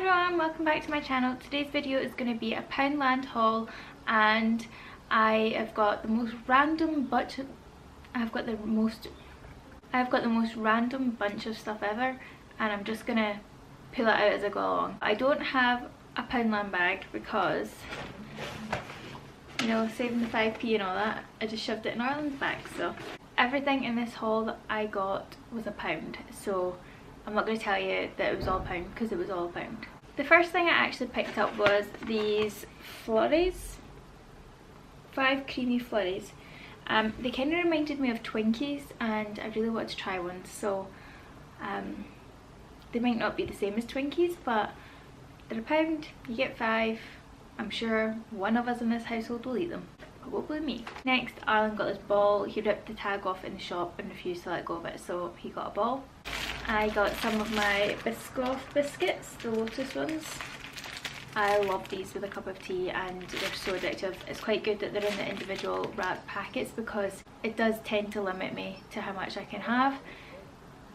everyone, welcome back to my channel. Today's video is going to be a Poundland haul, and I have got the most random bunch of stuff ever, and I'm just gonna pull it out as I go along. I don't have a Poundland bag because, you know, saving the 5p and all that, I just shoved it in Ireland's bag. So everything in this haul that I got was a pound, so I'm not going to tell you that it was all pound because it was all pound. The first thing I actually picked up was these flurries, 5 creamy flurries. They kind of reminded me of Twinkies, and I really wanted to try one, so they might not be the same as Twinkies, but they're a pound, you get 5. I'm sure one of us in this household will eat them, probably me. Next, Arlen got this ball. He ripped the tag off in the shop and refused to let go of it, so he got a ball. I got some of my Biscoff biscuits, the Lotus ones. I love these with a cup of tea, and they're so addictive. It's quite good that they're in the individual wrapped packets because it does tend to limit me to how much I can have.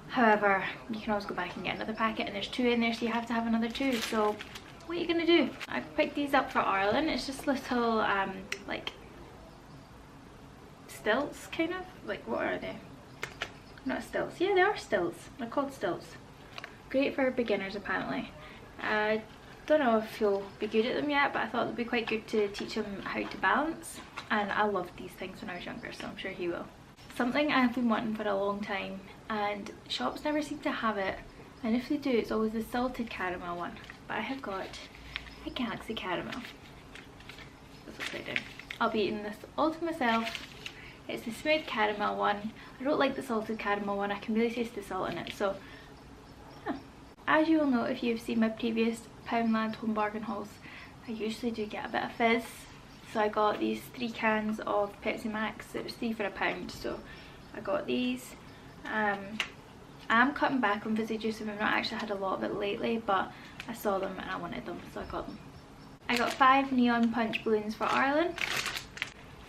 However, you can always go back and get another packet, and there's 2 in there, so you have to have another 2. So what are you gonna do? I picked these up for Arlen. It's just little like stilts, kind of. Like, what are they? Not stilts. Yeah, they are stilts. They're called stilts. Great for beginners, apparently. I don't know if he'll be good at them yet, but I thought it would be quite good to teach him how to balance. And I loved these things when I was younger, so I'm sure he will. Something I've been wanting for a long time, and shops never seem to have it. And if they do, it's always the salted caramel one. But I have got a Galaxy Caramel. That's what I do. I'll be eating this all to myself. It's the smooth caramel one. I don't like the salted caramel one. I can really taste the salt in it. So, yeah. As you will know if you've seen my previous Poundland home bargain hauls, I usually do get a bit of fizz. So I got these 3 cans of Pepsi Max. It was 3 for £1, so I got these. I'm cutting back on fizzy juice, and I've not actually had a lot of it lately, but I saw them and I wanted them, so I got them. I got 5 neon punch balloons for Arlen.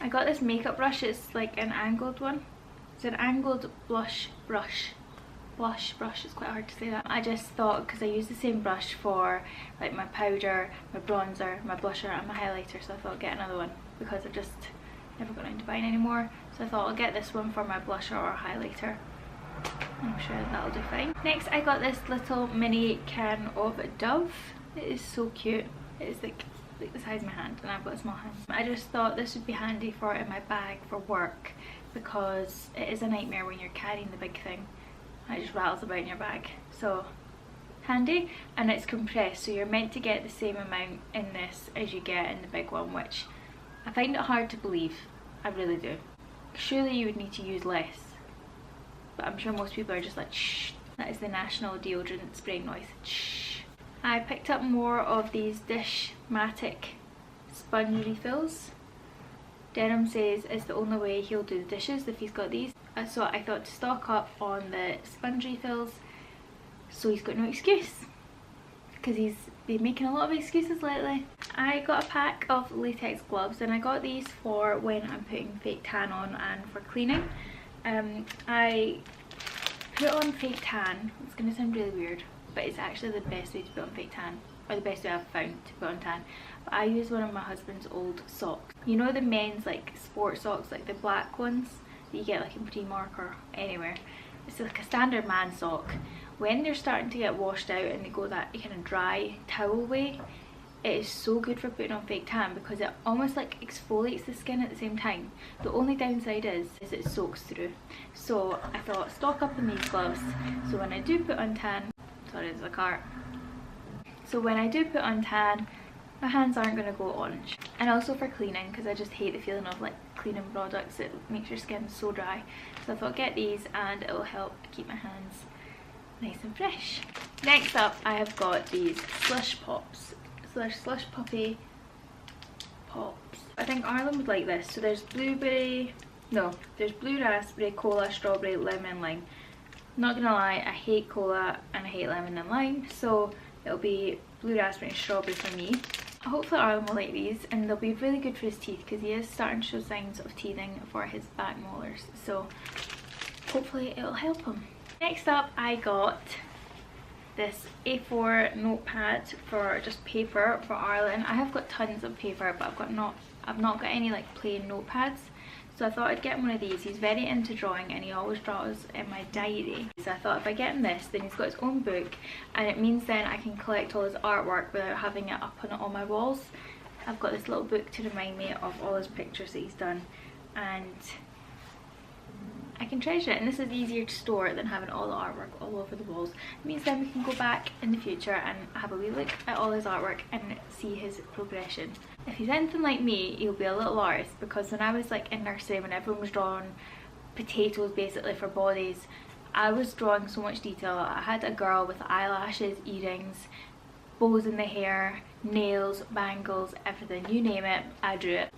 I got this makeup brush. It's like an angled one. It's an angled blush brush. Blush brush, it's quite hard to say that. I just thought, because I use the same brush for like my powder, my bronzer, my blusher and my highlighter, so I thought I'd get another one because I've just never got into buying anymore. So I thought I'll get this one for my blusher or highlighter. I'm sure that'll do fine. Next, I got this little mini can of Dove. It is so cute. It is like the size of my hand, and I've got a small hand. I just thought this would be handy for in my bag for work, because it is a nightmare when you're carrying the big thing and it just rattles about in your bag. So handy, and it's compressed, so you're meant to get the same amount in this as you get in the big one, which I find it hard to believe. I really do. Surely you would need to use less, but I'm sure most people are just like shh. That is the national deodorant spraying noise. Shh. I picked up more of these Dishmatic sponge refills. Denham says it's the only way he'll do the dishes if he's got these. So I thought to stock up on the sponge refills, so he's got no excuse, because he's been making a lot of excuses lately. I got a pack of latex gloves, and I got these for when I'm putting fake tan on and for cleaning. I put on fake tan. It's going to sound really weird, but it's actually the best way to put on fake tan, or the best way I've found to put on tan. But I use one of my husband's old socks. You know the men's like sport socks, like the black ones that you get like in Primark or anywhere. It's like a standard man sock. When they're starting to get washed out and they go that kind of dry towel way, it is so good for putting on fake tan because it almost like exfoliates the skin at the same time. The only downside is it soaks through. So I thought stock up on these gloves, so when I do put on tan, sorry there's a cart. So when I do put on tan, my hands aren't going to go orange. And also for cleaning, because I just hate the feeling of like cleaning products. It makes your skin so dry. So I thought get these, and it will help keep my hands nice and fresh. Next up, I have got these slush pops. Slush puppy pops. I think Arlen would like this. So there's blueberry, no, there's blue raspberry, cola, strawberry, lemon, lime. Not gonna lie, I hate cola and I hate lemon and lime, so it'll be blue raspberry and strawberry for me. Hopefully Arlen will like these, and they'll be really good for his teeth because he is starting to show signs of teething for his back molars, so hopefully it'll help him. Next up, I got this A4 notepad for just paper for Arlen. I have got tons of paper, but I've not got any like plain notepads. So I thought I'd get him one of these. He's very into drawing and he always draws in my diary. So I thought if I get him this, then he's got his own book, and it means then I can collect all his artwork without having it up on all my walls. I've got this little book to remind me of all his pictures that he's done, and I can treasure it, and this is easier to store than having all the artwork all over the walls. It means then we can go back in the future and have a wee look at all his artwork and see his progression. If he's anything like me, he'll be a little artist, because when I was like in nursery, when everyone was drawing potatoes basically for bodies, I was drawing so much detail. I had a girl with eyelashes, earrings, bows in the hair, nails, bangles, everything, you name it, I drew it.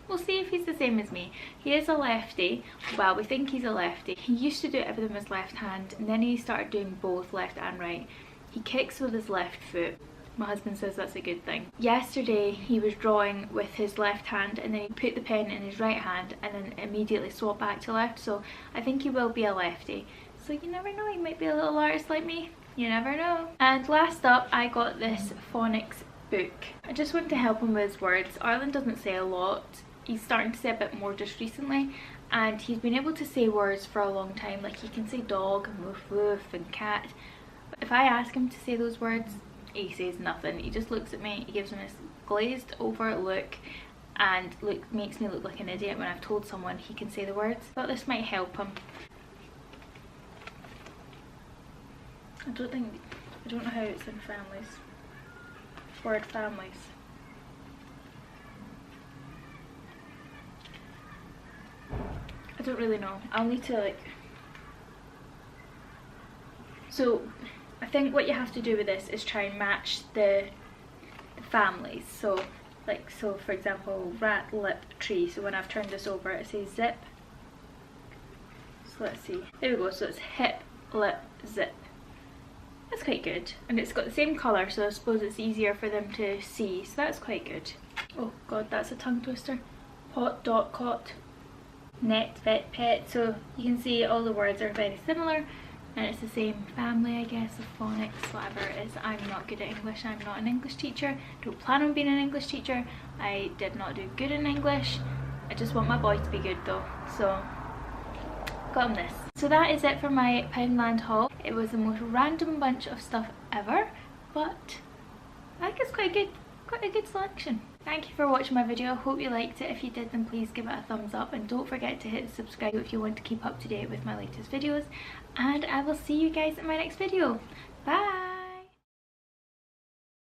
We'll see if he's the same as me. He is a lefty. Well, we think he's a lefty. He used to do everything with his left hand, and then he started doing both left and right. He kicks with his left foot. My husband says that's a good thing. Yesterday he was drawing with his left hand, and then he put the pen in his right hand and then immediately swapped back to left, so I think he will be a lefty. So you never know, he might be a little artist like me. You never know. And last up, I got this phonics book. I just want to help him with his words. Arlen doesn't say a lot. He's starting to say a bit more just recently, and he's been able to say words for a long time. Like he can say dog and woof woof and cat, but if I ask him to say those words, he says nothing. He just looks at me, he gives me this glazed over look, and makes me look like an idiot when I've told someone he can say the words. Thought this might help him. I don't know how it's in families. Word families. I don't really know. I'll need to like... So I think what you have to do with this is try and match the families. So like, so for example, rat, lip, tree. So when I've turned this over, it says zip. So let's see. There we go. So it's hip, lip, zip. That's quite good. And it's got the same colour, so I suppose it's easier for them to see. So that's quite good. Oh god, that's a tongue twister. Pot, dot, cot. Net, vet, pet. So you can see all the words are very similar, and it's the same family, I guess, of phonics, whatever it is. I'm not good at English. I'm not an English teacher. Don't plan on being an English teacher. I did not do good in English. I just want my boy to be good though, so got him this. So that is it for my Poundland haul. It was the most random bunch of stuff ever, but I think it's quite a good selection. Thank you for watching my video. Hope you liked it. If you did, then please give it a thumbs up, and don't forget to hit subscribe if you want to keep up to date with my latest videos, and I will see you guys in my next video. Bye!